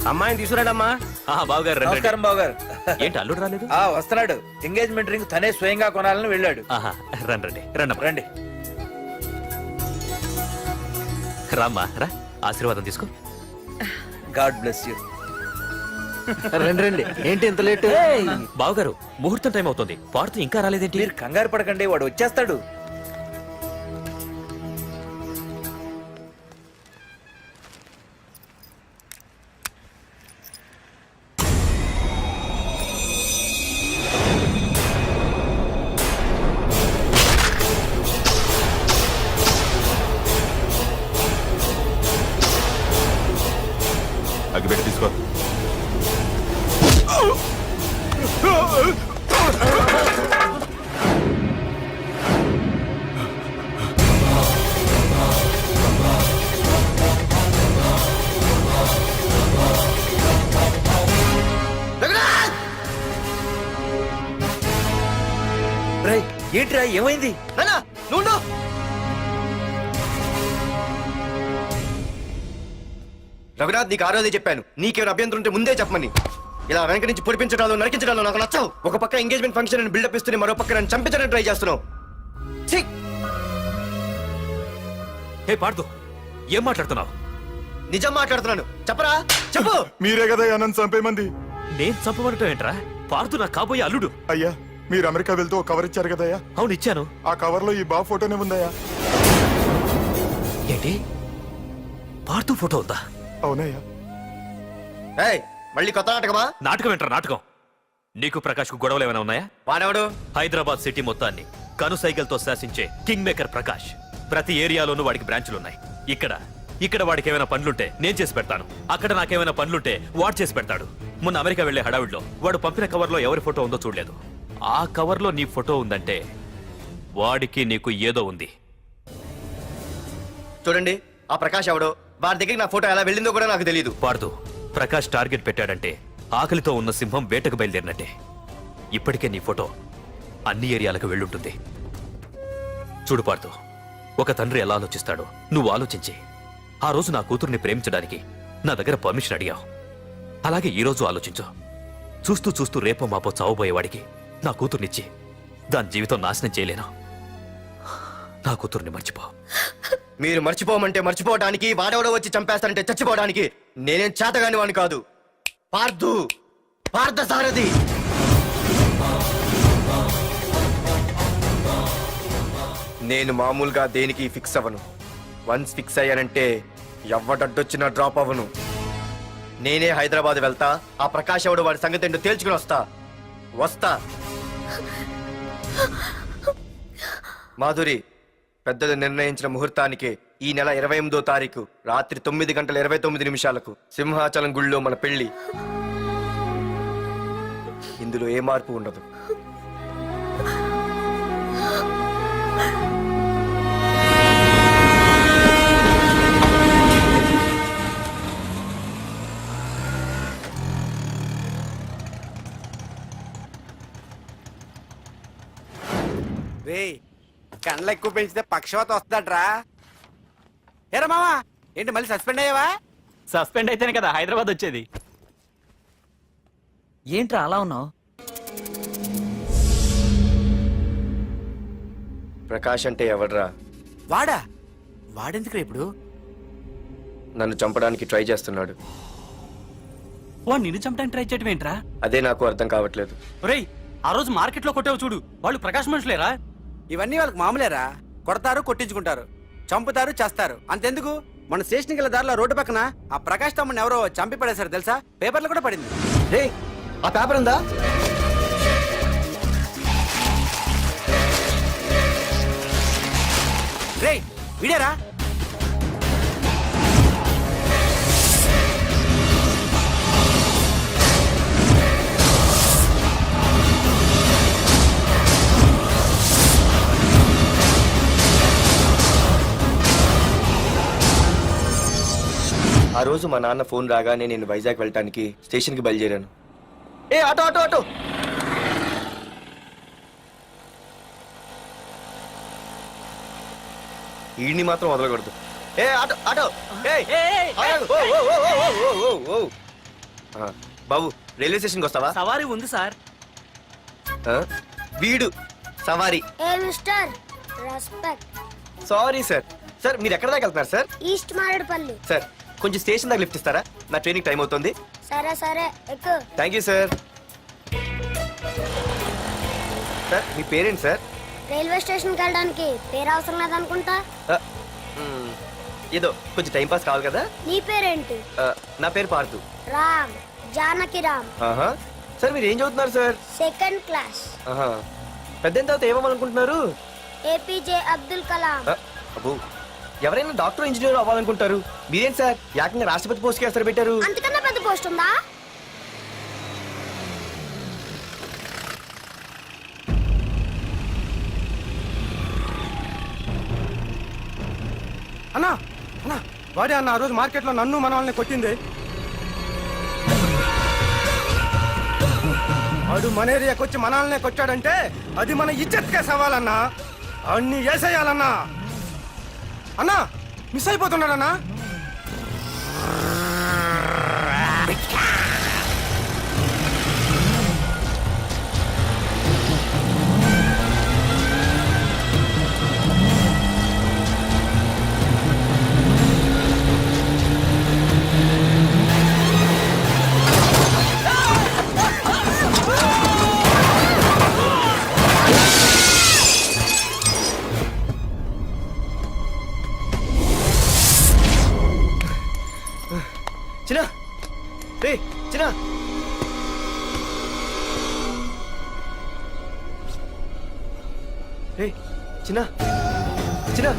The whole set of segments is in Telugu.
అమ్మాయిని తీసుకురాడమ్మా. బావగారు రండి, రండి. నమస్కారం బాబు గారు. ఏంటి అల్లుడు రాలేదు? వస్తున్నాడు. ఎంగేజ్మెంట్ రింగ్ తనే స్వయంగా కొనాలని వెళ్ళాడు. రండి రండి రండి రండి. రామ్మా రా, ఆశీర్వాదం తీసుకో. God bless you. రండి రండి. ఏంటి ఇంత లేట్? బావగారు ముహూర్తం టైం అవుతుంది, పాడుతూ ఇంకా రాలేదేంటి? మీరు కంగారు పడకండి, వాడు వచ్చేస్తాడు. అగ్గిపెట్టి తీసుకో. రేయ్, ఏంట్రా ఏమైంది? రఘునాథ్, నీకు ఆ రోజే చెప్పాను, నీకేమైనా అభ్యంతరం ఉంటే ముందే చెప్పమని. ఇలా వెనక నుంచి పొడిపించడాలు నరికించడాలు నాకు నచ్చవు. ఒక పక్క ఎంగేజ్మెంట్ ఫంక్షన్ బిల్డప్ ఇస్తూనే మరో పక్క నన్ను చంపించడానికి ట్రై చేస్తున్నావు. హే పార్దు, ఏం మాట్లాడుతున్నావు? నిజం మాట్లాడుతున్నాను, చెప్పరా చెప్పు. మీరే కదా అనంత్ చంపేమంది. నేను చంపబడటం ఏంట్రా? పార్దు నా కాబోయే అల్లుడు. అయ్యా, మీరు అమెరికా వెళ్తూ ఒక కవర్ ఇచ్చారు కదయ్యా. అవును ఇచ్చాను. ఆ కవర్ లో ఈ బాబు ఫోటోనే ఉందయ్యా. ఏంటి, పార్దు ఫోటో ఉందా? అవునయ్యా. ఏయ్, మళ్ళీ కొత్త నాటకమా? నాటకం ఏంట్రా నాటకం? నీకు ప్రకాష్ కు గొడవలు ఏమైనా ఉన్నాయా? వాడెవడు? హైదరాబాద్ సిటీ మొత్తాన్ని కను సైకిల్తో శాసించే కింగ్ మేకర్ ప్రకాష్. ప్రతి ఏరియాలోనూ వాడికి బ్రాంచులున్నాయి. ఇక్కడ వాడికి ఏమైనా పనులుంటే నేను చేసి పెడతాను, అక్కడ నాకేమైనా పనులుంటే వాడు చేసి పెడతాడు. మొన్న అమెరికా వెళ్లే హడావిడిలో వాడు పంపిన కవర్లో ఎవరి ఫోటో ఉందో చూడలేదు. ఆ కవర్లో నీ ఫోటో ఉందంటే వాడికి నీకు ఏదో ఉంది. చూడండి, ఆ ప్రకాష్ ఎవడో, వాడి దగ్గరికి నా ఫోటో ఎలా వెళ్ళిందో కూడా నాకు తెలియదు. పార్దు, ప్రకాష్ టార్గెట్ పెట్టాడంటే ఆకలితో ఉన్న సింహం వేటకు బయలుదేరినట్టే. ఇప్పటికే నీ ఫోటో అన్ని ఏరియాలకు వెళ్ళుంటుంది. చూడు పార్దు, ఒక తండ్రి ఎలా ఆలోచిస్తాడో నువ్వు ఆలోచించి ఆ రోజు నా కూతుర్ని ప్రేమించడానికి నా దగ్గర పర్మిషన్ అడిగావు. అలాగే ఈ రోజు ఆలోచించు. చూస్తూ చూస్తూ రేపో మాపో చావబోయేవాడికి నా కూతుర్నిచ్చి దాని జీవితం నాశనం చేయలేను. నా కూతుర్ని మర్చిపో. మీరు మర్చిపోమంటే మర్చిపోవడానికి, వాడెవడో వచ్చి చంపేస్తానంటే చచ్చిపోవడానికి నేనేం చేతగాని వాడిని కాదు. పార్థు, పార్థసారథి. నేను మామూలుగా దేనికి ఫిక్స్ అవ్వను. వన్స్ ఫిక్స్ అయ్యానంటే ఎవ్వడడ్డొచ్చినా డ్రాప్ అవ్వను. నేనే హైదరాబాద్ వెళ్తా, ఆ ప్రకాష్ ఎవడు వాడి సంగతి ఏంటో తేల్చుకుని వస్తా. మాధురి, పెద్దలు నిర్ణయించిన ముహూర్తానికి ఈ నెల 28వ తారీఖు రాత్రి 9:29 సింహాచలం గుళ్ళో మన పెళ్లి. ఇందులో ఏ మార్పు ఉండదు. కండ్లు ఎక్కువ పెంచితే పక్షవాత వస్తుందట్రా. ఏరా మావా, ఏంటి మళ్ళీ సస్పెండ్ అయ్యావా? సస్పెండ్ అయితేనే కదా హైదరాబాద్ వచ్చేది. ఏంట్రా అలా ఉన్నావు? ప్రకాష్ అంటే ఎవడ్రా? వాడెందుకు ఇప్పుడు నన్ను చంపడానికి ట్రై చేస్తున్నాడు. వాడు నిన్ను చంపడానికి ట్రై చేయటం ఏంట్రా? అదే నాకు అర్థం కావట్లేదు. ఒరేయ్, ఆ రోజు మార్కెట్ లో కొట్టావు చూడు, వాళ్ళు ప్రకాష్ మనుషులేరా? ఇవన్నీ వాళ్ళకి మామూలేరా. కొడతారు, కొట్టించుకుంటారు, చంపుతారు, చేస్తారు. అంతెందుకు, మన స్టేషన్కి వెళ్ళే దారిలో రోడ్డు పక్కన ఆ ప్రకాష్ తమ్ముని ఎవరో చంపి పడేశారు తెలుసా? పేపర్లు కూడా పడింది. రే, ఆ పేపర్ ఉందా? రే వీడేరా. ఆ రోజు మా నాన్న ఫోన్ రాగానే నేను వైజాగ్ వెళ్ళటానికి స్టేషన్కి బయలుదేరాను. ఏ ఆటో ఆటో ఆటో! ఈడిని మాత్రం వదలకూడదు. ఏ ఆటో ఆటో! బాబు రైల్వే స్టేషన్కి వస్తావా? సవారీ ఉంది సార్. ఆ? వీడు సవారీ. ఏ mister respect. Sorry sir. Sir మీరు ఎక్కడ దాకా వెళ్తున్నారు సార్? ఈస్ట్ మారేడుపల్లి. సార్ కొంచెం స్టేషన్ దాకా లిఫ్ట్ ఇస్తారా? నా ట్రైనింగ్ టైం అవుతుంది. సరే సరే ఎక్కు. Thank you sir. సార్ మీ పేరేంటి సార్? రైల్వే స్టేషన్కి వెళ్ళడానికి పేరు అవసరం లేదనుకుంటా. ఆ, ఏదో కొంచెం టైం పాస్ కావాలి కదా. నీ పేరేంటి? నా పేరు పార్థు. రామ్, జానకి రామ్. ఆహా. సార్ మీరు ఏం చదువుతున్నారు సార్? Second class. ఆహా. పెద్ద తర్వాత ఏమనుకుంటున్నారు? ఏపీజే అబ్దుల్ కలాం. అబ్బో, ఎవరైనా డాక్టర్ ఇంజనీర్ అవ్వాలనుకుంటారు. మీరేం సార్ ఏకంగా రాష్ట్రపతి పోస్ట్ కి ఎసరు పెట్టారు? అంతకన్నా పెద్ద పోస్ట్ ఉందా? అన్నా అన్నా వాడే అన్న ఆ రోజు మార్కెట్లో నన్ను మన వాళ్ళని కొట్టింది. వాడు మన ఏరియాకి వచ్చి మనల్నే కొట్టాడంటే అది మన ఇజ్జత్కే సవాలన్నా. అన్ని వేసేయాలన్నా. అన్నా మిస్ అయిపోతున్నాడన్నా. చిన్న రే చిన్న. రే చిన్న చిన్న.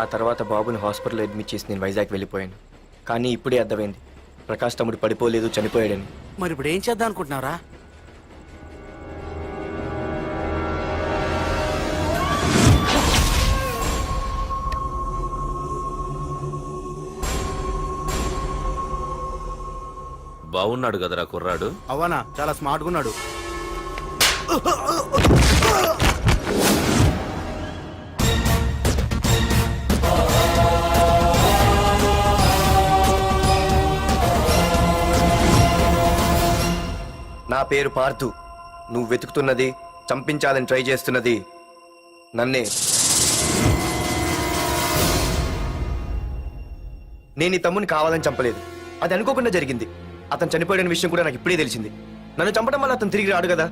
ఆ తర్వాత బాబుని హాస్పిటల్లో అడ్మిట్ చేసి నేను వైజాగ్ వెళ్ళిపోయాను. కానీ ఇప్పుడే అర్థమైంది ప్రకాష్ తమ్ముడు పడిపోలేదు, చనిపోయాడని. మరి ఇప్పుడు ఏం చేద్దాం అనుకుంటున్నారా? బాగున్నాడు కదరా కుర్రాడు. అవనా చాలా స్మార్ట్గా ఉన్నాడు. నా పేరు పార్థు. నువ్వు వెతుకుతున్నది, చంపించాలని ట్రై చేస్తున్నది నన్నే. నేను ఈ తమ్ముని కావాలని చంపలేదు, అది అనుకోకుండా జరిగింది. అతను చనిపోయిన విషయం కూడా నాకు ఇప్పుడే తెలిసింది. నన్ను చంపడం వల్ల అతను తిరిగి రాడు కదా.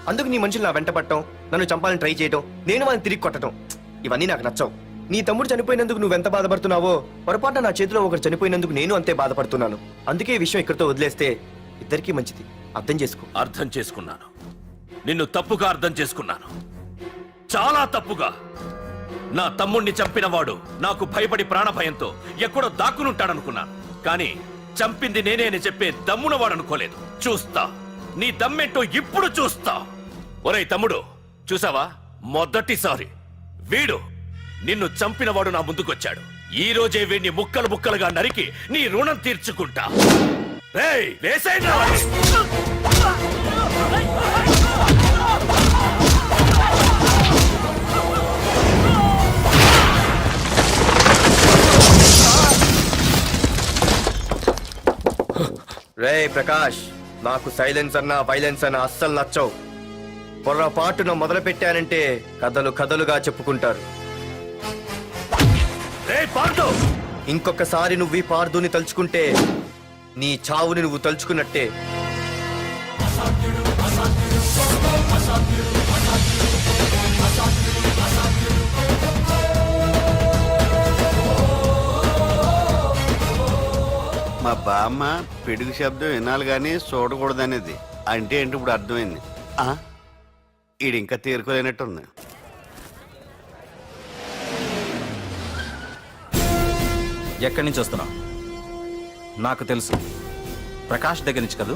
అందుకు నీ మనుషులు నా వెంట పట్టడం, నన్ను చంపాలని ట్రై చేయటం, నేను వాళ్ళని తిరిగి కొట్టడం, ఇవన్నీ నాకు నచ్చవు. నీ తమ్ముడు చనిపోయినందుకు నువ్వెంత బాధపడుతున్నావో, పొరపాటున నా చేతిలో ఒకరు చనిపోయినందుకు నేను అంతే బాధపడుతున్నాను. అందుకే ఈ విషయం ఇక్కడితో వదిలేస్తే ఇద్దరికీ మంచిది. అర్థం చేసుకో. అర్థం చేసుకున్నాను. నిన్ను తప్పుగా అర్థం చేసుకున్నాను, చాలా తప్పుగా. నా తమ్ముణ్ణి చంపినవాడు నాకు భయపడి ప్రాణభయంతో ఎక్కడో దాక్కునుంటాడనుకున్నాను. కానీ చంపింది నేనే అని చెప్పే దమ్మునవాడు అనుకోలేదు. చూస్తా నీ దమ్మేంటో ఇప్పుడు చూస్తా. ఒరేయ్ తమ్ముడు, చూసావా మొదటిసారి వీడు నిన్ను చంపినవాడు నా ముందుకొచ్చాడు. ఈ రోజే వీడిని ముక్కలు ముక్కలుగా నరికి నీ రుణం తీర్చుకుంటా. రేయ్, వేసేయండి రా వాడిని. రే ప్రకాష్, నాకు సైలెన్స్ అన్నా వైలెన్స్ అన్నా అస్సలు నచ్చవు. పొరపాటున మొదలు పెట్టానంటే కథలు కథలుగా చెప్పుకుంటారు. రేయ్ పార్దు, ఇంకొకసారి నువ్వు ఈ పార్దుని తలుచుకుంటే నీ చావుని నువ్వు తలుచుకున్నట్టే. మా బామ్మ పిడుగు శబ్దం వినాలి కానీ చూడకూడదనేది. అంటే ఏంటి ఇప్పుడు అర్థమైంది. ఈడింకా తీరుకోలేనట్టుంది. ఎక్కడి నుంచి వస్తున్నావు? నాకు తెలుసు, ప్రకాష్ దగ్గర నుంచి కదూ.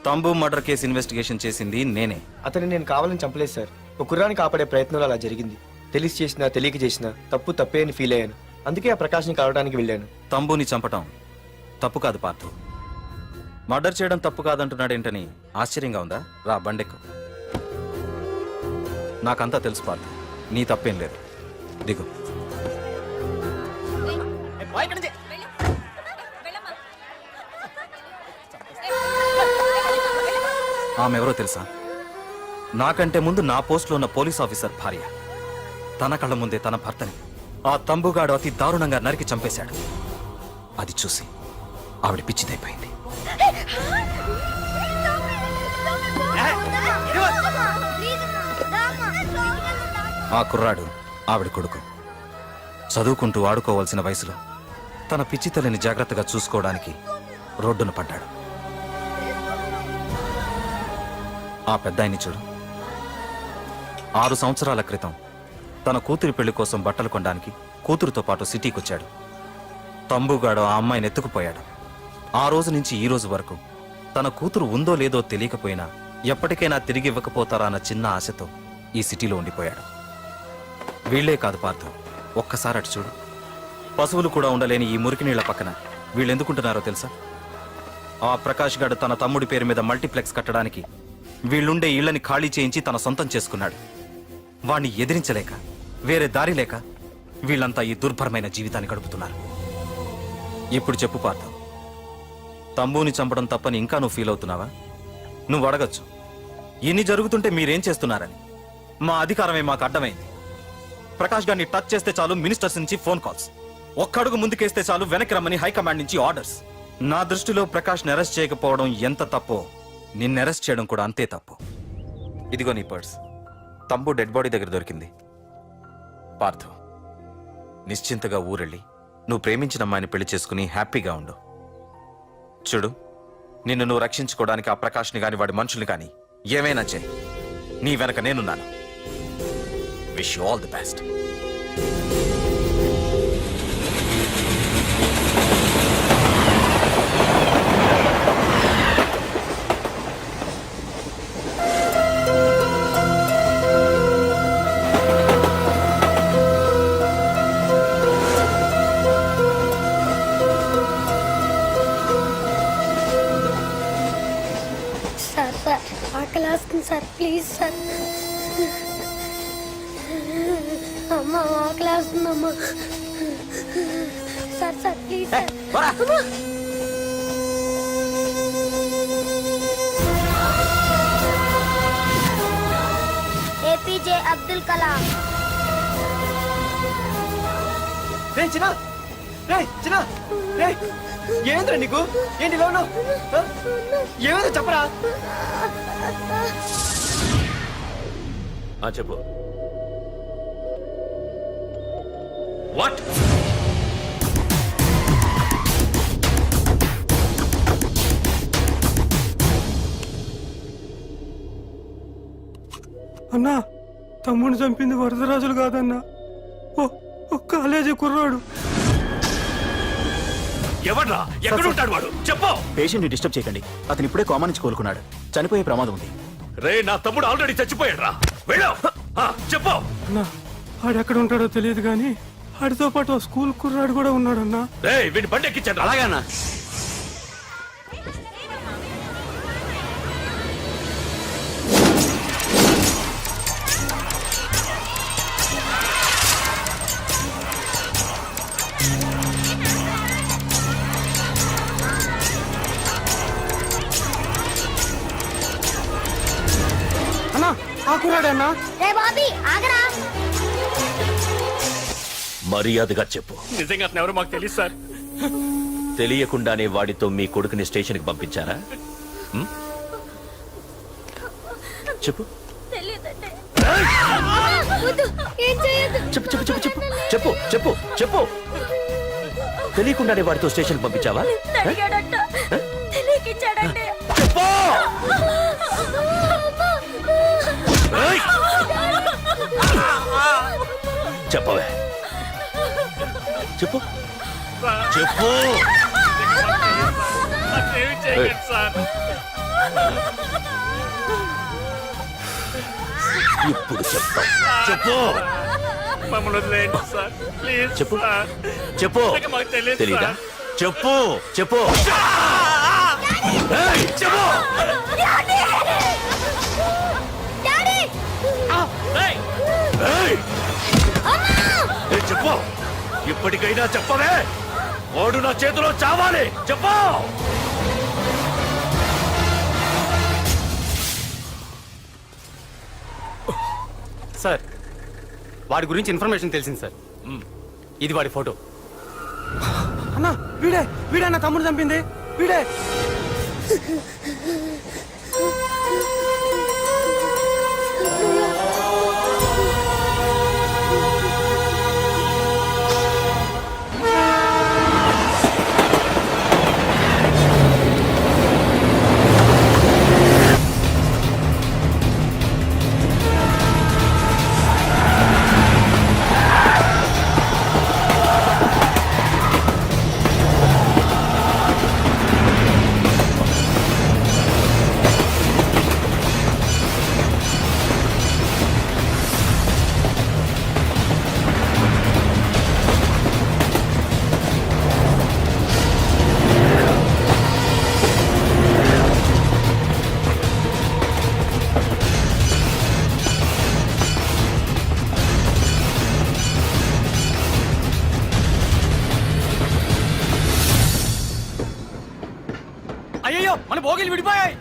తంబు మర్డర్ కేసు ఇన్వెస్టిగేషన్ చేసింది నేనే. అతన్ని నేను కావాలని చంపలేదు సార్. ఒక కుర్రాన్ని కాపాడే ప్రయత్నంలో అలా జరిగింది. తెలిసి చేసినా తెలియక చేసినా తప్పే అని ఫీల్ అయ్యాను. అందుకే ఆ ప్రకాష్ని కలవడానికి వెళ్ళాను. తంబుని చంపటం తప్పు కాదు పార్థు. మర్డర్ చేయడం తప్పు కాదంటున్నాడేంటని ఆశ్చర్యంగా ఉందా? రా బండెక్కు. నాకంతా తెలుసు పార్థు, నీ తప్పేం లేదు. దిగు. ఆమె ఎవరో తెలుసా? నాకంటే ముందు నా పోస్టులో ఉన్న పోలీస్ ఆఫీసర్ భార్య. తన కళ్ళ ముందే తన భర్తని ఆ తంబుగాడు అతి దారుణంగా నరికి చంపేశాడు. అది చూసి ఆవిడ పిచ్చిదైపోయింది. ఆ కుర్రాడు ఆవిడ కొడుకు. చదువుకుంటూ ఆడుకోవాల్సిన వయసులో తన పిచ్చి తల్లిని జాగ్రత్తగా చూసుకోవడానికి రోడ్డున పడ్డాడు. ఆ పెద్దాయన్ని చూడు. 6 సంవత్సరాల క్రితం తన కూతురి పెళ్లి కోసం బట్టలు కొనడానికి కూతురుతో పాటు సిటీకి వచ్చాడు. తంబుగాడు ఆ అమ్మాయిని ఎత్తుకుపోయాడు. ఆ రోజు నుంచి ఈ రోజు వరకు తన కూతురు ఉందో లేదో తెలియకపోయినా ఎప్పటికైనా తిరిగి ఇవ్వకపోతారా అన్న చిన్న ఆశతో ఈ సిటీలో ఉండిపోయాడు. వీళ్లే కాదు పార్థు, ఒక్కసారి అటు చూడు. పశువులు కూడా ఉండలేని ఈ మురికి నీళ్ల పక్కన వీళ్ళెందుకుంటున్నారో తెలుసా? ఆ ప్రకాష్ గాడు తన తమ్ముడి పేరు మీద మల్టీప్లెక్స్ కట్టడానికి వీళ్ళుండే ఇళ్లని ఖాళీ చేయించి తన సొంతం చేసుకున్నాడు. వాణ్ణి ఎదిరించలేక వేరే దారి లేక వీళ్ళంతా ఈ దుర్భరమైన జీవితాన్ని గడుపుతున్నారు. ఇప్పుడు చెప్పు పార్థు, తంబుని చంపడం తప్పని ఇంకా నువ్వు ఫీల్ అవుతున్నావా? నువ్వు అడగచ్చు, ఇన్ని జరుగుతుంటే మీరేం చేస్తున్నారని. మా అధికారమే మాకు అడ్డమైంది. ప్రకాష్ గారిని టచ్ చేస్తే చాలు మినిస్టర్స్ నుంచి ఫోన్ కాల్స్, ఒక్కడుగు ముందుకేస్తే చాలు వెనక్కి రమ్మని హైకమాండ్ నుంచి ఆర్డర్స్. నా దృష్టిలో ప్రకాష్ని అరెస్ట్ చేయకపోవడం ఎంత తప్పో నిన్ను అరెస్ట్ చేయడం కూడా అంతే తప్పు. ఇదిగో నీ పర్స్. తంబు డెడ్ బాడీ దగ్గర దొరికింది. పార్థు, నిశ్చింతగా ఊరెళ్ళి నువ్వు ప్రేమించిన అమ్మాయిని పెళ్లి చేసుకుని హ్యాపీగా ఉండు. చూడు, నిన్ను నువ్వు రక్షించుకోవడానికి ఆ ప్రకాష్ని గాని వాడి మనుషుల్ని కానీ ఏమైనా చేయి. నీ వెనక నేనున్నాను. Wish you all the best. Sir ఆకలి వేస్తుంది సార్, ప్లీజ్ సార్. అమ్మ ఆకలి వేస్తుందమ్మా. Sir please sir. అమ్మా. ఏపీజే అబ్దుల్ కలాం. రే చిన్న, రే చిన్న, రే ఏంద్రా నీకు? ఏంటి ఇలా ఉన్నావు? ఏమైందో చెప్పరా? చెప్పు. వాట్? అన్నా, తమ్ముడిని చంపింది వరదరాజులు కాదన్నా, ఓ కాలేజీ కుర్రాడు. ఎవర్రా ఎక్కడ ఉంటాడు వాడు చెప్పు. పేషెంట్ ని డిస్టర్బ్ చేయకండి, అతను ఇప్పుడే కోమా నుంచి కోలుకున్నాడు, చనిపోయే ప్రమాదం ఉంది. రే నా తమ్ముడు ఆల్రెడీ చచ్చిపోయాడు రా, వెళ్ళు. చెప్పు. అన్నా ఆడు ఎక్కడ ఉంటాడో తెలియదు కానీ ఆడితో పాటు ఆ స్కూల్ కుర్రాడు కూడా ఉన్నాడన్నా. రే వీడిని బండి ఎక్కించండి. అలాగేనా? అన్నా ఆ కుర్రాడన్నా. రే బాబీ ఆగరా. మర్యాదగా చెప్పు. నిజంగా అతను ఎవరో మాకు తెలియదు సార్. తెలియకుండానే వాడితో మీ కొడుకుని స్టేషన్కి పంపించారా? ఉం? చెప్పు తెలియదండి. ఏం చేయొద్దు. చెప్పు చెప్పు చెప్పు చెప్పు చెప్పు చెప్పు చెప్పు. తెలియకుండానే వాడితో స్టేషన్కి పంపించావా? అడిగాడట, తెలియకిచ్చాడండి. చెప్పు. ఏయ్! చెప్పవే, చెప్పు చెప్పు. ఏయ్! ఇప్పుడు చెప్తాం. చెప్పు మమ్మల్ని వదిలేయండి సార్ ప్లీజ్. చెప్పు చెప్పు. మాకు తెలియదు తెలీదా? చెప్పు చెప్పు. ఏయ్! చెప్పు. డాడీ! ఏయ్! ఏయ్! ఏయ్, చెప్పు. ఇప్పటికైనా చెప్పవే, వాడు నా చేతిలో చావాలి. చెప్పు. సార్ వాడి గురించి ఇన్ఫర్మేషన్ తెలిసింది సార్. ఇది వాడి ఫోటో. అన్నా వీడే నా తమ్ముడు చంపింది వీడే. అయ్యో మన భోగిలు విడిపోయాయి.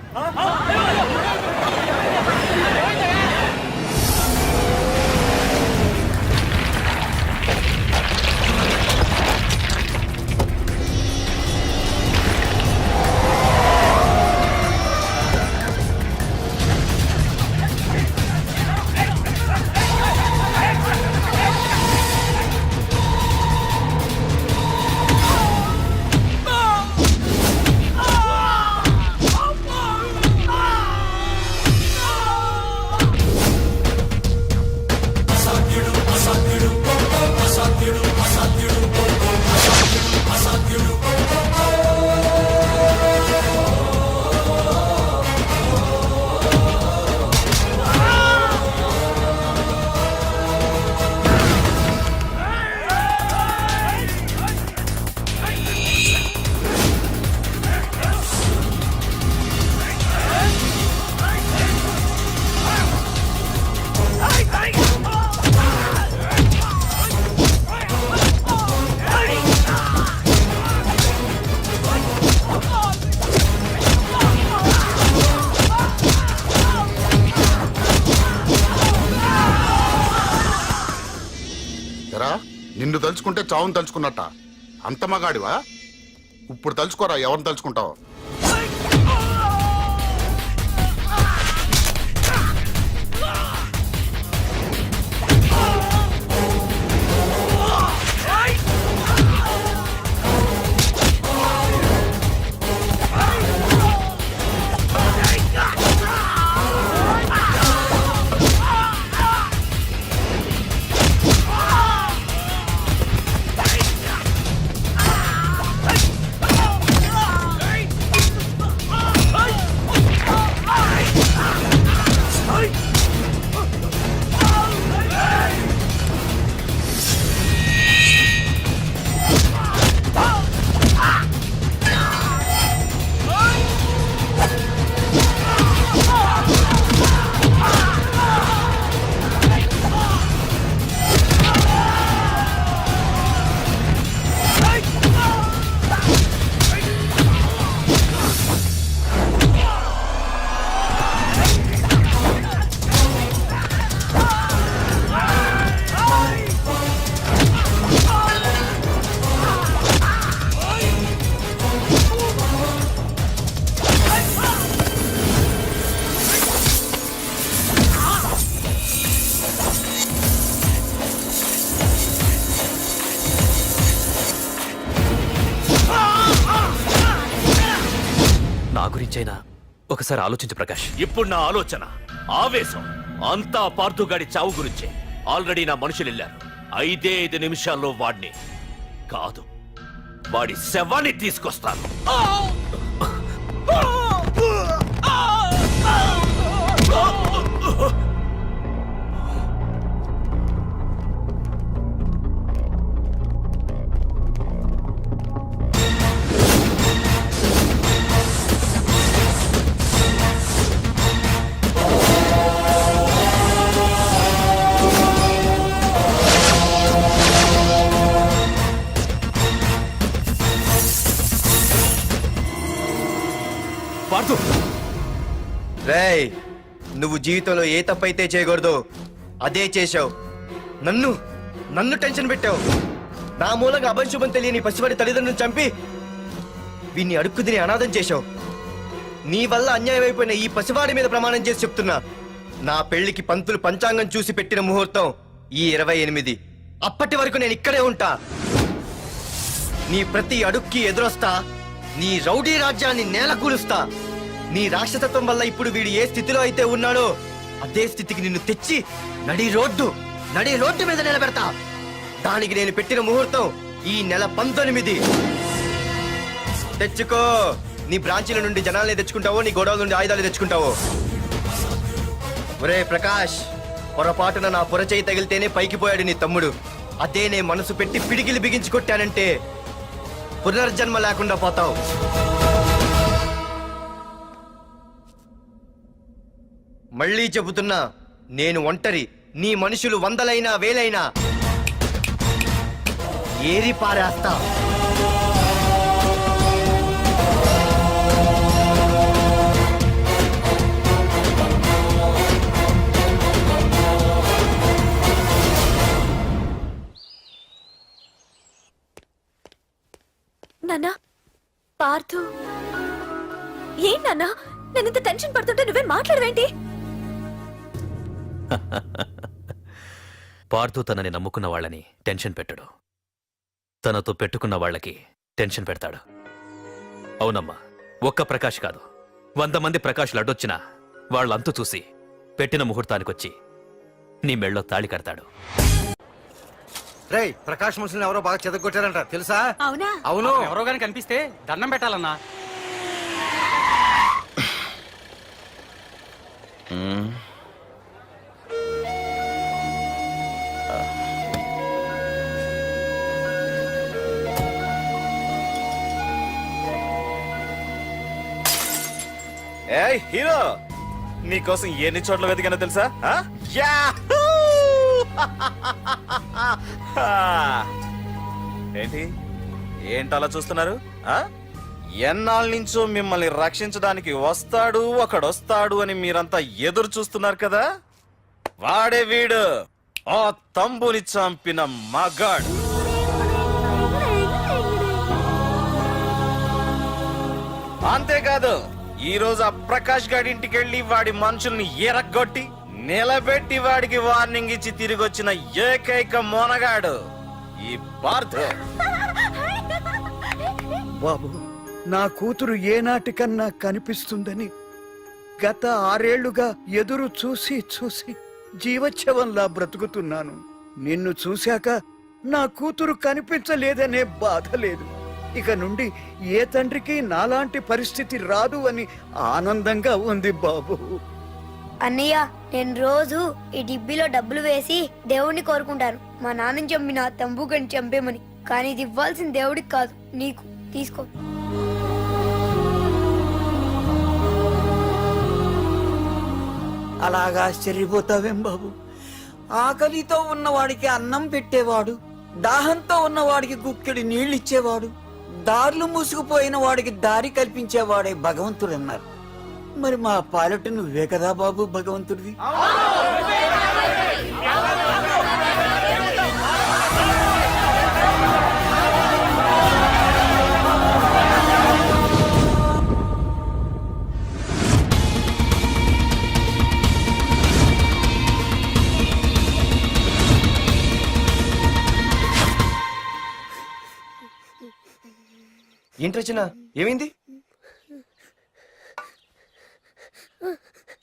నిన్ను తలుచుకుంటే చావును తలుచుకున్నట్ట. అంత మగాడివా? ఇప్పుడు తలుచుకోరా ఎవరిని తలుచుకుంటావు. గురించి అయినా ఒకసారి ఆలోచించు ప్రకాష్. ఇప్పుడు నా ఆలోచన, ఆవేశం అంతా పార్థుగాడి చావు గురించే. ఆల్రెడీ నా మనుషులు వెళ్ళారు. 5 నిమిషాల్లో వాడిని కాదు, వాడి శవాన్ని తీసుకొస్తాను. పార్థు, రేయ్, నువ్వు జీవితంలో ఏ తప్పైతే చేయకూడదు అదే చేశావు. నన్ను టెన్షన్ పెట్టావు. నా మూలంగా అభంశుభం తెలియని పసివాడి తల్లిదండ్రులను చంపి వీన్ని అడుక్కు తిని అనాథం చేశావు. నీ వల్ల అన్యాయం అయిపోయిన ఈ పసివాడి మీద ప్రమాణం చేసి చెప్తున్నా, నా పెళ్లికి పంతులు పంచాంగం చూసి పెట్టిన ముహూర్తం ఈ 28. అప్పటి వరకు నేను ఇక్కడే ఉంటా. నీ ప్రతి అడుక్కి ఎదురొస్తా. నీ రౌడీ రాజ్యాన్ని నేలకూలుస్తా. నీ రాక్షసత్వం వల్ల ఇప్పుడు వీడు ఏ స్థితిలో అయితే ఉన్నాడో అదే స్థితికి నిన్ను తెచ్చి నడి రోడ్డు మీద నిలబెడతా. దానికి నేను పెట్టిన ముహూర్తం ఈ నెల 19. తెచ్చుకో. నీ బ్రాంచీల నుండి జనాల్ని తెచ్చుకుంటావో, నీ గోడౌల నుండి ఆయుధాలు తెచ్చుకుంటావో. ఒరే ప్రకాష్, పొరపాటున నా పొరచేయి తగిలితేనే పైకి పోయాడు నీ తమ్ముడు. అదే నే మనసు పెట్టి పిడికిలి బిగించి కొట్టానంటే పునర్జన్మ లేకుండా పోతావు. మళ్ళీ చెబుతున్నా, నేను ఒంటరి. నీ మనుషులు 100లైనా 1000లైనా ఏరి పారేస్తా. నాన్న, పార్థు. ఏం నాన్న, నేను ఇంత టెన్షన్ పడుతుంటే నువ్వే మాట్లాడవేంటి? పార్థు తనని నమ్ముకున్న వాళ్ళని టెన్షన్ పెట్టడు, తనతో పెట్టుకున్న వాళ్ళకి టెన్షన్ పెడతాడు. అవునమ్మా, ఒక్క ప్రకాష్ కాదు, 100 మంది ప్రకాష్లు అడ్డొచ్చినా వాళ్ళంతు చూసి పెట్టిన ముహూర్తానికొచ్చి నీ మెళ్ళో తాళి కడతాడు. రేయ్, ప్రకాష్ మనుషులను ఎవరో బాగా చెదగొట్టారంట, తెలుసా? అవునా? అవును. ఎవరో గాని కనిపిస్తే దండం పెట్టాలన్నా. ఏయ్ హీరో, నీకోసం ఎన్ని చోట్ల వెతికానో తెలుసా? యాహూ! ఏంటి అలా చూస్తున్నారు? ఎన్నాళ్ళ నుంచో మిమ్మల్ని రక్షించడానికి ఒకడొస్తాడు అని మీరంతా ఎదురు చూస్తున్నారు కదా. వాడే వీడు, ఆ తంబుని చంపిన మగాడు. అంతేకాదు, ఈ రోజు ఆ ప్రకాష్ గాడి ఇంటికి వెళ్లి వాడి మనుషుల్ని ఎరగొట్టి నిలబెట్టి వాడికి వార్నింగ్ ఇచ్చి తిరిగి వచ్చిన ఏకైక మోనగాడు ఈ పార్థు. బాబు, నా కూతురు ఏనాటికన్నా కనిపిస్తుందని గత 6 ఏళ్లుగా ఎదురు చూసి జీవచ్ఛవంలా బ్రతుకుతున్నాను. నిన్ను చూశాక నా కూతురు కనిపించలేదనే బాధ లేదు. ఇక నుండి ఏ తండ్రికి నాలాంటి పరిస్థితి రాదు అని ఆనందంగా ఉంది బాబు. అన్నయ్య, నేను రోజు ఈ డిబ్బీలో డబ్బులు వేసి దేవుణ్ణి కోరుకుంటాను, మా నాన్నని చంపిన తంబుగని చంపేమని. కానీ ఇది ఇవ్వాల్సిన దేవుడికి కాదు, నీకు. తీసుకో. అలాగా ఆశ్చర్యపోతావేం బాబు? ఆకలితో ఉన్నవాడికి అన్నం పెట్టేవాడు, దాహంతో ఉన్నవాడికి గుక్కెడి నీళ్ళిచ్చేవాడు, దారులు మూసుకుపోయిన వాడికి దారి కల్పించేవాడే భగవంతుడు అన్నారు. మరి మా పాలట నువ్వే కదా బాబు భగవంతుడివి. ఏంటి రచన, ఏమైంది?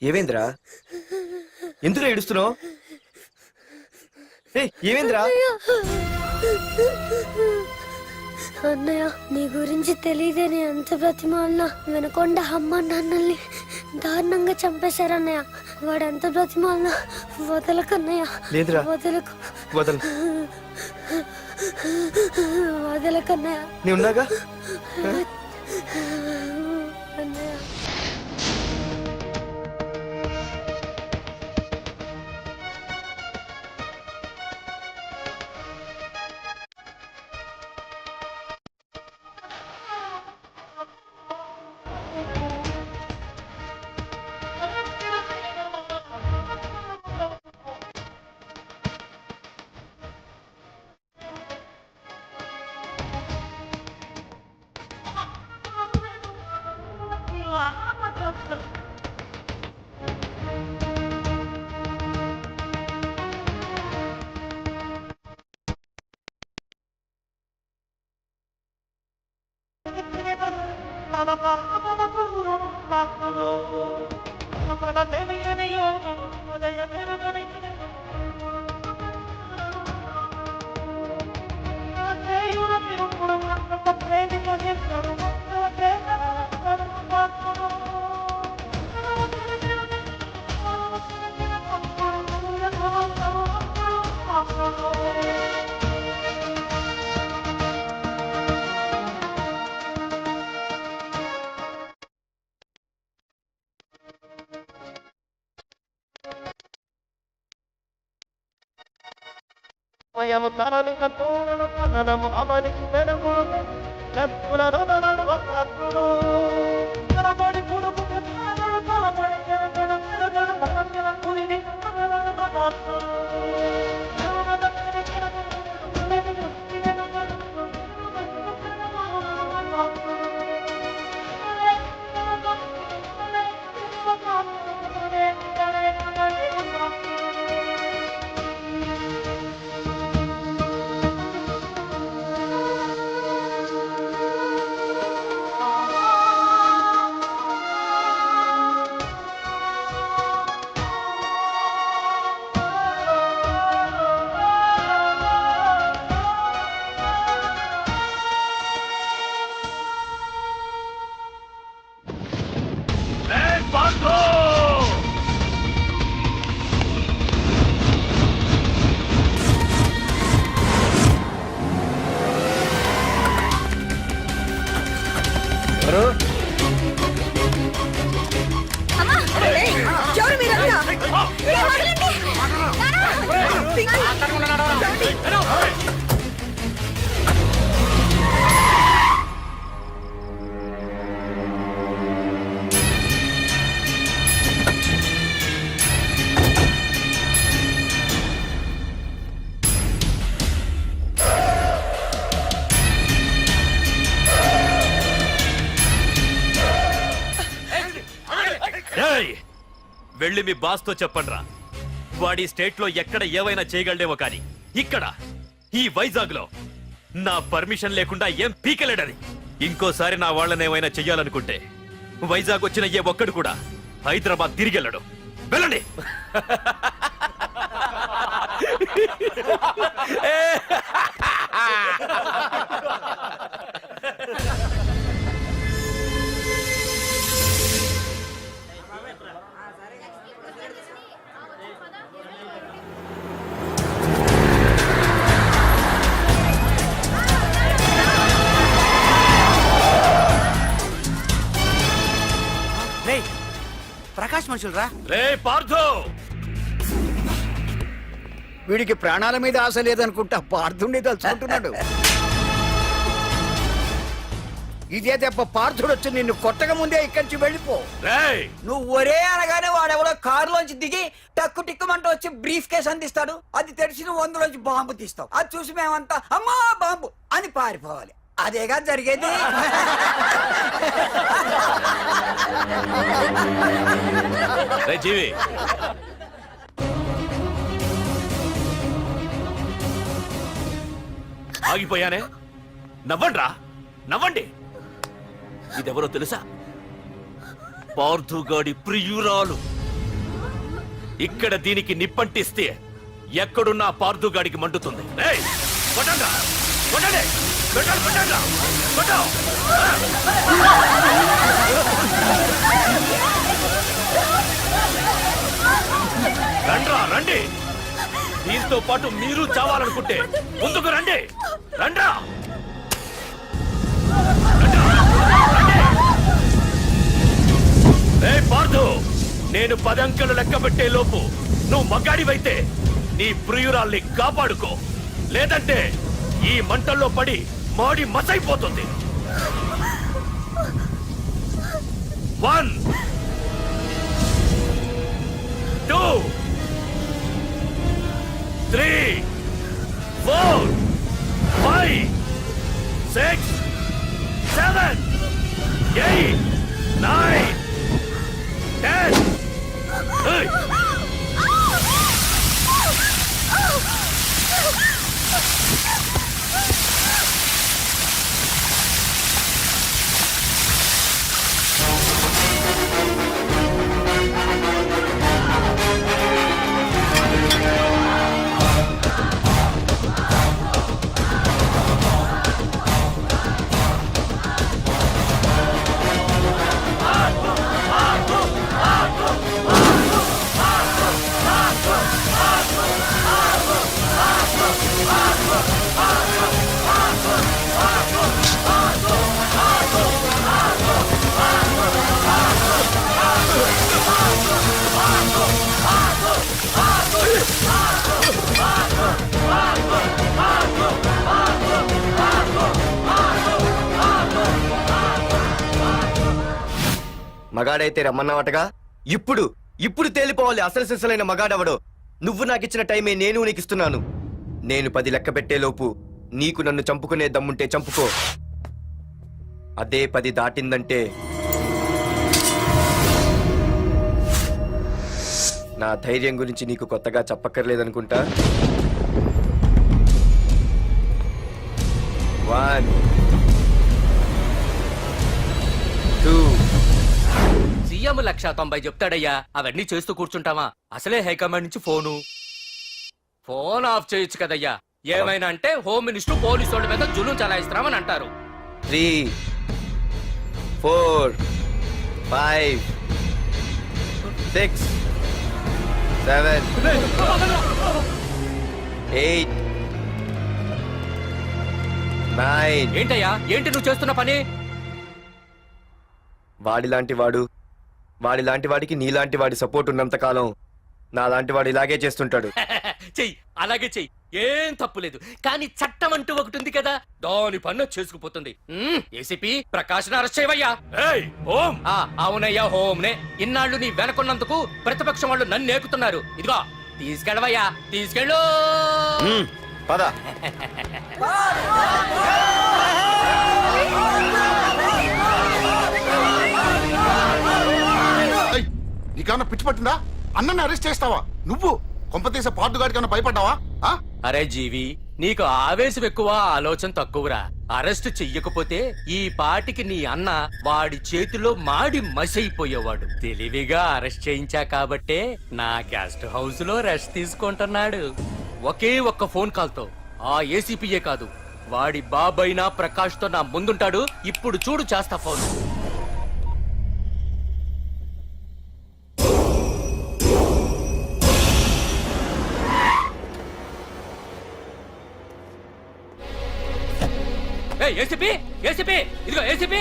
ఏవేంద్రా ఎందుకు ఏడుస్తున్నావు? ఏవేంద్రా? అన్నయ్య నీ గురించి తెలియదని ఎంత బ్రతిమాలినా వినకుండా అమ్మ నాన్నల్ని దారుణంగా చంపేశారన్నయ్య. వాడు ఎంత బ్రతిమాలినా వదలకన్నయ్య. లేదురా. వదలకు. వదలు. వదలకన్నయ్య. నీ ఉన్నాగా? అన్నయ్య వెళ్ళి మీ బాస్ తో చెప్పండ్రా, వాడి స్టేట్ లో ఎక్కడ ఏవైనా చేయగలడేమో కానీ ఇక్కడ ఈ వైజాగ్ లో నా పర్మిషన్ లేకుండా ఏం పీకలేడని. ఇంకోసారి నా వాళ్ళని ఏమైనా చెయ్యాలనుకుంటే వైజాగ్ వచ్చిన ఏ ఒక్కడు కూడా హైదరాబాద్ తిరిగి వెళ్ళడు. వెళ్ళండి. ప్రకాష్ మనుషులు రా. రే పార్థో, వీడికి ప్రాణాల మీద ఆశ లేదనుకుంటా పార్థుడిని తలుచుకుంటున్నాడు. ఇదే దెబ్బ పార్థుడు వచ్చి నిన్ను కొట్టక ముందే ఇక్కడి నుంచి వెళ్ళిపో. నువ్వు ఒరే అనగానే వాడెవడో కారులోంచి దిగి టక్కు టిక్కుమంటూ వచ్చి బ్రీఫ్ కేసు అందిస్తాడు. అది తెరిచి నువ్వు అందులోంచి బాంబు తీస్తావు. అది చూసి మేమంతా అమ్మా బాంబు అని పారిపోవాలి. అదేగా జరిగేది. జీవి, ఆగిపోయానే. నవ్వండ్రా, నవ్వండి. ఇదెవరో తెలుసా? పార్థుగాడి ప్రియురాలు ఇక్కడ దీనికి నిప్పంటిస్తే ఎక్కడున్నా పార్దుగాడికి మండుతుంది. ఏయ్, కొట్టండ్రా, కొట్టండి, కొట్టండి, కొట్టండ్రా, కొట్టు. రండ్రా, రండి. దీంతో పాటు మీరు చావాలనుకుంటే ముందుకు రండి. రండ్రా. ఏ పార్థు, నేను 10 అంకెలు లెక్క పెట్టే లోపు నువ్వు మగాడివైతే నీ ప్రియురాల్ని కాపాడుకో, లేదంటే ఈ మంటల్లో పడి మాడి మసైపోతుంది. 1 2 3 4 5 6 7 8 9 10. Hey! మగాడైతే రమ్మన్నావటగా. ఇప్పుడు ఇప్పుడు తేలిపోవాలి అసలు సిసలైన మగాడవడో. నువ్వు నాకిచ్చిన టైమే నేను నీకు ఇస్తున్నాను. నేను 10 లెక్క పెట్టేలోపు నీకు నన్ను చంపుకునే దమ్ముంటే చంపుకో. అదే 10 దాటిందంటే నా ధైర్యం గురించి నీకు కొత్తగా చెప్పక్కర్లేదనుకుంటా. 1 2 సీఎం 190 చెప్తాడయ్యా, అవన్నీ చేస్తూ కూర్చుంటావా? అసలే హైకమాండ్ నుంచి ఫోన్ ఆఫ్ చేయొచ్చు కదయ్యా. ఏమైనా అంటే హోమ్ మినిస్టర్ పోలీసు వాళ్ళ మీద జులుం చలాయిస్తున్నామని అంటారు. 3 4 5 6 7 8 9. ఏంటయ్యా, ఏంటి నువ్వు చేస్తున్న పని? వాడిలాంటి వాడికి నీలాంటి వాడి సపోర్ట్ ఉన్నంత కాలం నాలాంటి వాడు ఇలాగే చేస్తుంటాడు. చెయ్యి, అలాగే చెయ్యి, ఏం తప్పులేదు. కానీ చట్టం అంటూ ఒకటి ఉంది కదా, దాని పన్ను చేసుకుపోతుంది. ఏసీపీ ప్రకాష్ అరెస్ట్ చేయవయ్యా. ఏయ్, ఓం. అవునయ్యా, హోమ్నే. ఇన్నాళ్ళు నీ వెనకున్నందుకు ప్రతిపక్షం వాళ్ళు నన్ను ఏకుతున్నారు. ఇదిగో తీసుకెళ్ళవయ్యా, తీసుకెళ్ళు. పద. నీకన్నా పిచ్చి పట్టిందా? అన్నని అరెస్ట్ చేస్తావా నువ్వు? కొంపతీస పార్దుగాడికి కన్నా భయపడ్డావా? అరే జీవి, నీకు ఆవేశం ఎక్కువ, ఆలోచన తక్కువరా. అరెస్ట్ చెయ్యకపోతే ఈ పాటికి నీ అన్న వాడి చేతిలో మాడి మసైపోయేవాడు. తెలివిగా అరెస్ట్ చేయించా కాబట్టే నా గెస్ట్ హౌస్ లో రెస్ట్ తీసుకుంటున్నాడు. ఒకే ఒక్క ఫోన్ కాల్ తో ఆ ఏసీపీయే కాదు, వాడి బాబైనా ప్రకాష్ తో నా ముందుంటాడు. ఇప్పుడు చూడు చేస్తా ఫోన్. ఏసీపీ, ఏసీపీ, ఇదిగో ఏసీపీ.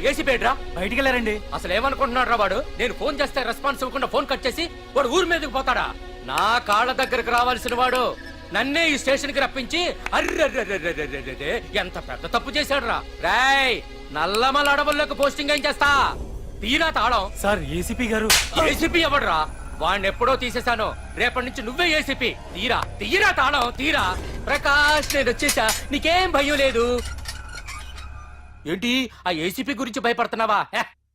ఏసీపీ ఏంట్రా? బయటికి వెళ్ళారండి. అసలు ఏమనుకుంటున్నాడు రా వాడు? నేను ఫోన్ చేస్తే రెస్పాన్స్ ఇవ్వకుండా ఫోన్ కట్ చేసి వాడు ఊరి మీదకి పోతాడా? నా కాళ్ళ దగ్గరకు రావాల్సిన వాడు నన్నే ఈ స్టేషన్ కి రప్పించి అర్రె ఎంత పెద్ద తప్పు చేశాడు రా. రాయ్, నల్లమల అడవుల్లోకి పోస్టింగ్ ఏం చేస్తా? తీరా తాళం. సార్, ఏసీపీ గారు. ఏసీపీ ఎవడురా? వాడిని ఎప్పుడో తీసేశాను. రేపటి నుంచి నువ్వే ఏసీపీ. తీరా, తీరా తాళం, తీరా. ప్రకాష్, నేను వచ్చేసా, నీకేం భయం లేదు. ఏంటి ఆ ఏసీపీ గురించి భయపడుతున్నావా?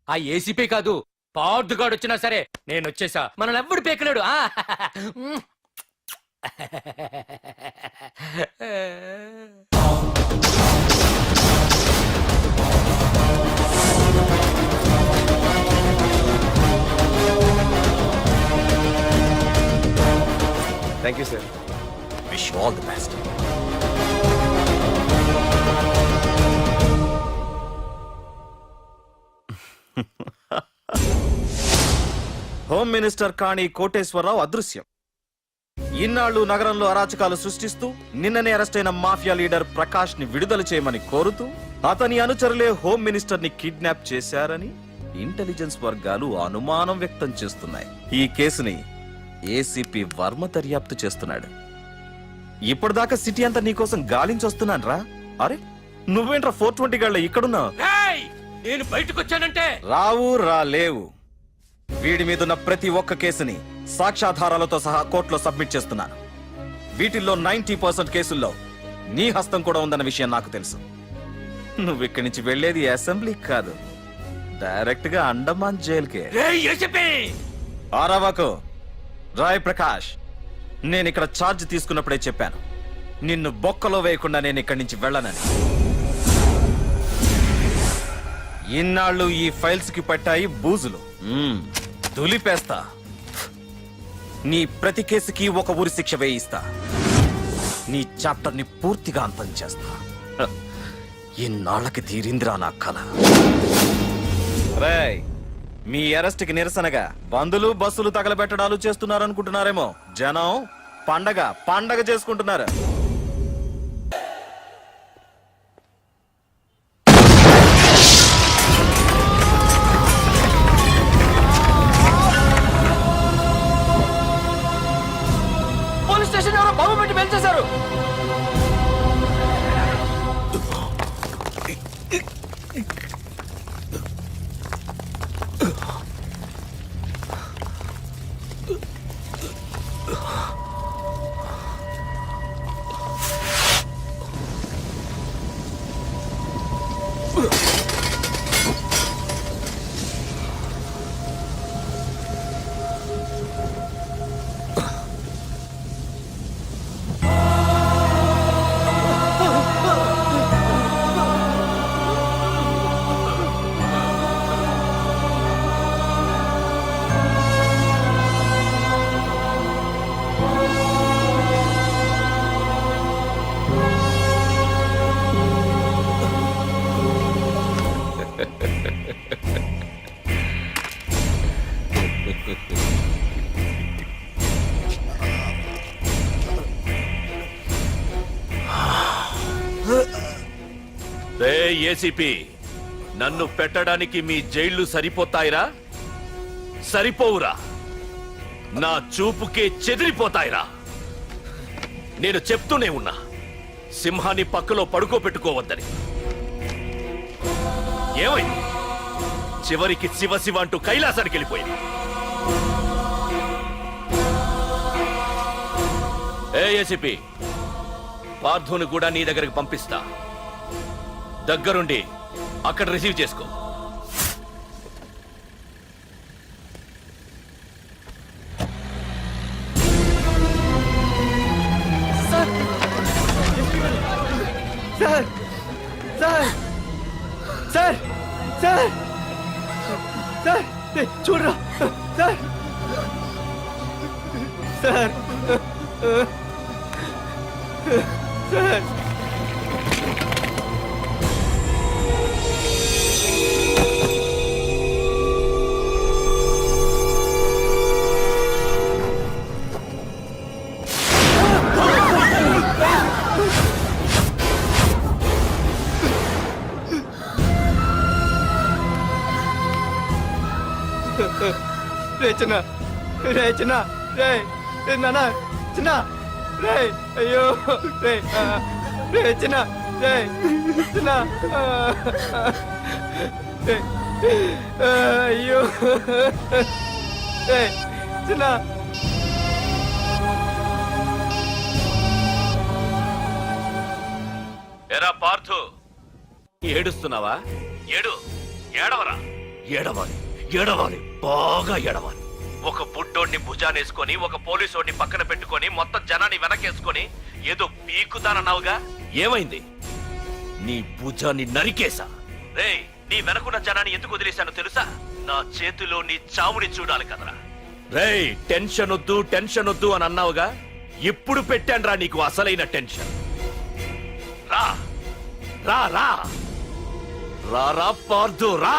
ఆ ఏసీపీ కాదు, పార్దుగాడు వచ్చినా సరే నేను వచ్చేసా. మనల్ని ఎవ్వడు పేకలేడు. You sir. Wish all the best. Home minister Kani Koteswararao అదృశ్యం. ఇన్నాళ్లు నగరంలో అరాచకాలు సృష్టిస్తూ నిన్ననే అరెస్ట్ అయిన మాఫియా లీడర్ ప్రకాష్ ని విడుదల చేయమని కోరుతూ అతని అనుచరులే హోమ్ మినిస్టర్ ని కిడ్నాప్ చేశారని ఇంటెలిజెన్స్ వర్గాలు అనుమానం వ్యక్తం చేస్తున్నాయి. ఈ కేసుని ఏసీపీ వర్మ దర్యాప్తు చేస్తున్నాడు. ఇప్పటిదాకా సిటీ అంతా నీకోసం గాలించొస్తున్నాను రా. అరే నువ్వేంట్రా 420 గళ్ళ ఇక్కడున్నావు? నేను బయటకు వచ్చానంటే రాలేవు. వీడి మీదున్న ప్రతి ఒక్క కేసుని సాక్ష్యాధారాలతో సహా కోర్టులో సబ్మిట్ చేస్తున్నాను. వీటిల్లో 90% కేసుల్లో నీ హస్తం కూడా ఉందన్న విషయం నాకు తెలుసు. నువ్వు ఇక్కడి నుంచి వెళ్లేది అసెంబ్లీ కాదు, డైరెక్ట్ గా అండమాన్ జైలుకే. ఆరావాకు రాయ్ ప్రకాష్, నేను ఇక్కడ ఛార్జ్ తీసుకున్నప్పుడే చెప్పాను, నిన్ను బొక్కలో వేయకుండా నేను ఇక్కడి నుంచి వెళ్ళనని. ఇన్నాళ్ళు ఈ ఫైల్స్ కి పట్టాయి బూజులు. దులిపేస్తా. నీ ప్రతి కేసుకి ఒక ఉరి శిక్ష వేయిస్తా. నీ చాప్టర్ ని పూర్తిగా అంతం చేస్తా. ఇన్నాళ్ళకి తీరిందిరా నా కళ. రేయ్, మీ అరెస్ట్ కి నిరసనగా బందులు బస్సులు తగలబెట్టడాలు చేస్తున్నారనుకుంటున్నారేమో. జనం పండగ చేసుకుంటున్నారు. పోలీస్ స్టేషన్ ఎవరో బాబు పెట్టి పెంచేశారు. ఏసీపీ, నన్ను పెట్టడానికి మీ జైళ్లు సరిపోతాయిరా? సరిపోవురా. నా చూపుకే చెదిరిపోతాయిరా. నేను చెప్తూనే ఉన్నా, సింహాన్ని పక్కలో పడుకోబెట్టుకోవద్దని. ఏమైంది? చివరికి శివ శివ అంటూ కైలాసానికి వెళ్ళిపోయింది. ఏసీపీ, పార్థుని కూడా నీ దగ్గరికి పంపిస్తా. దగ్గరుండి అక్కడ రిసీవ్ చేసుకో. Sir sir sir sir sir sir చూడరా సార్ సార్ సార్. రే చిన్న, రే చిన్న, రే నాన్న చిన్న, రే అయ్యో, రే రే చిన్న, రే చిన్న, రే అయ్యో, రే చిన్న. ఎరా పార్థు, ఏడుస్తున్నావా? ఏడవరా. ఏడవాలి, బాగా ఏడవాలి. ఒక బుడ్డోడిని భుజానేసుకొని, ఒక పోలీసోడిని పక్కన పెట్టుకొని, మొత్తం జనాన్ని వెనకేసుకొని ఏదో పీకుతానన్నావుగా, ఏమైంది? నీ భుజాన్ని నరికేశా. రేయ్, నీ వెనకున్న జనాన్ని ఎందుకు వదిలేశానో తెలుసా? నా చేతిలో నీ చావుని చూడాలి కదరా. రేయ్, టెన్షన్ వద్దు అని అన్నావుగా, ఇప్పుడు పెట్టానురా నీకు అసలైన టెన్షన్. రా రా రా రా రా పార్థు రా.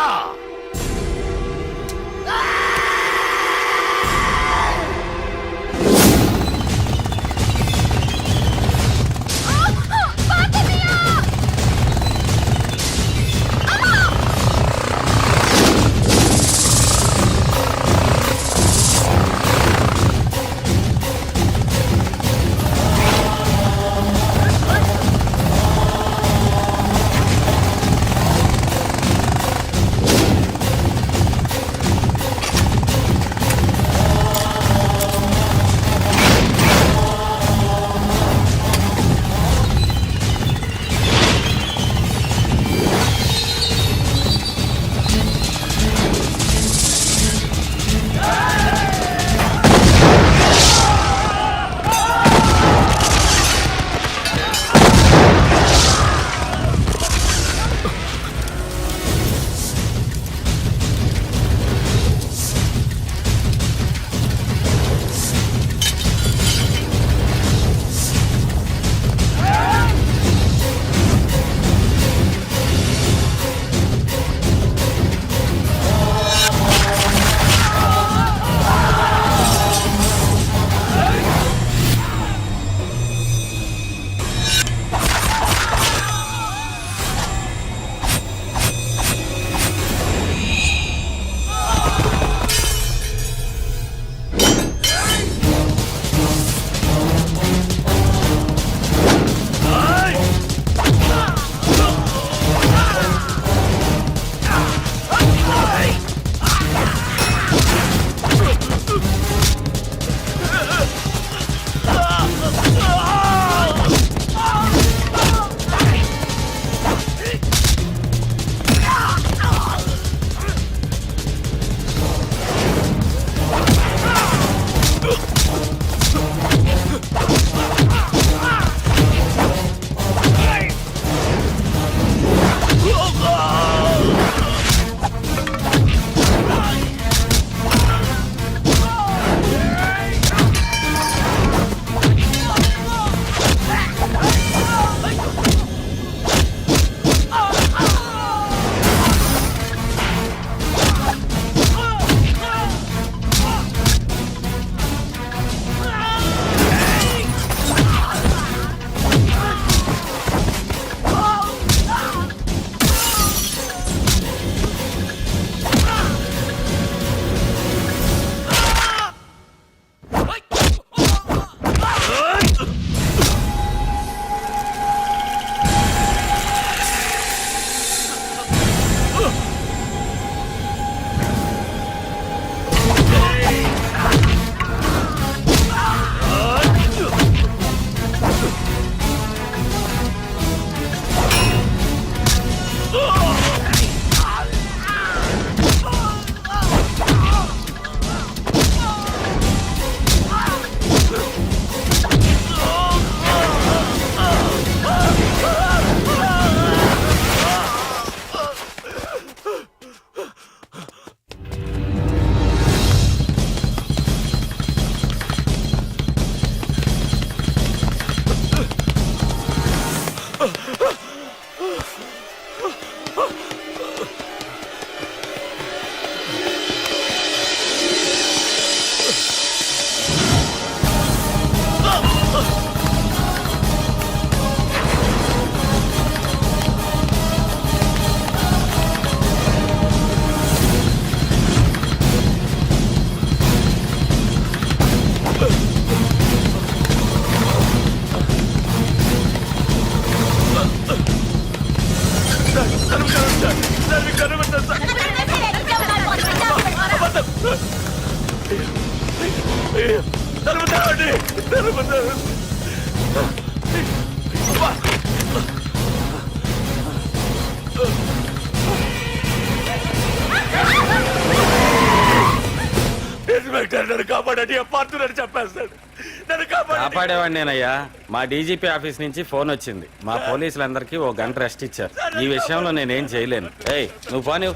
కాపాడేవాడిని నేనయ్యా. మా డీజీపీ ఆఫీస్ నుంచి ఫోన్ వచ్చింది. మా పోలీసులందరికీ ఓ గంట రెస్ట్ ఇచ్చారు. ఈ విషయంలో నేనేం చేయలేను. ఏయ్ నువ్వు పోనీ.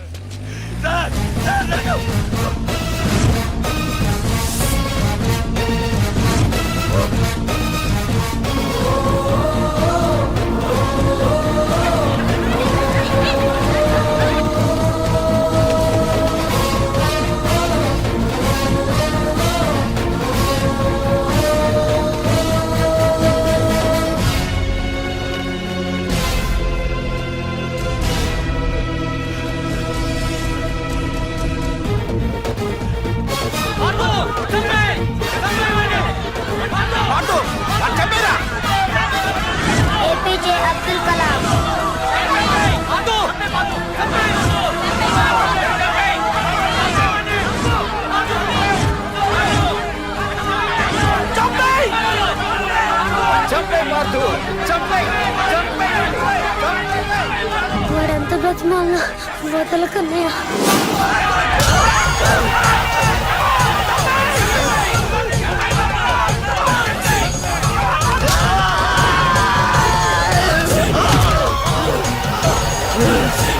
Oh. అబ్దుల్ కలాం. వాడంత బతిమాల వదలకన్నయ్య. ఆ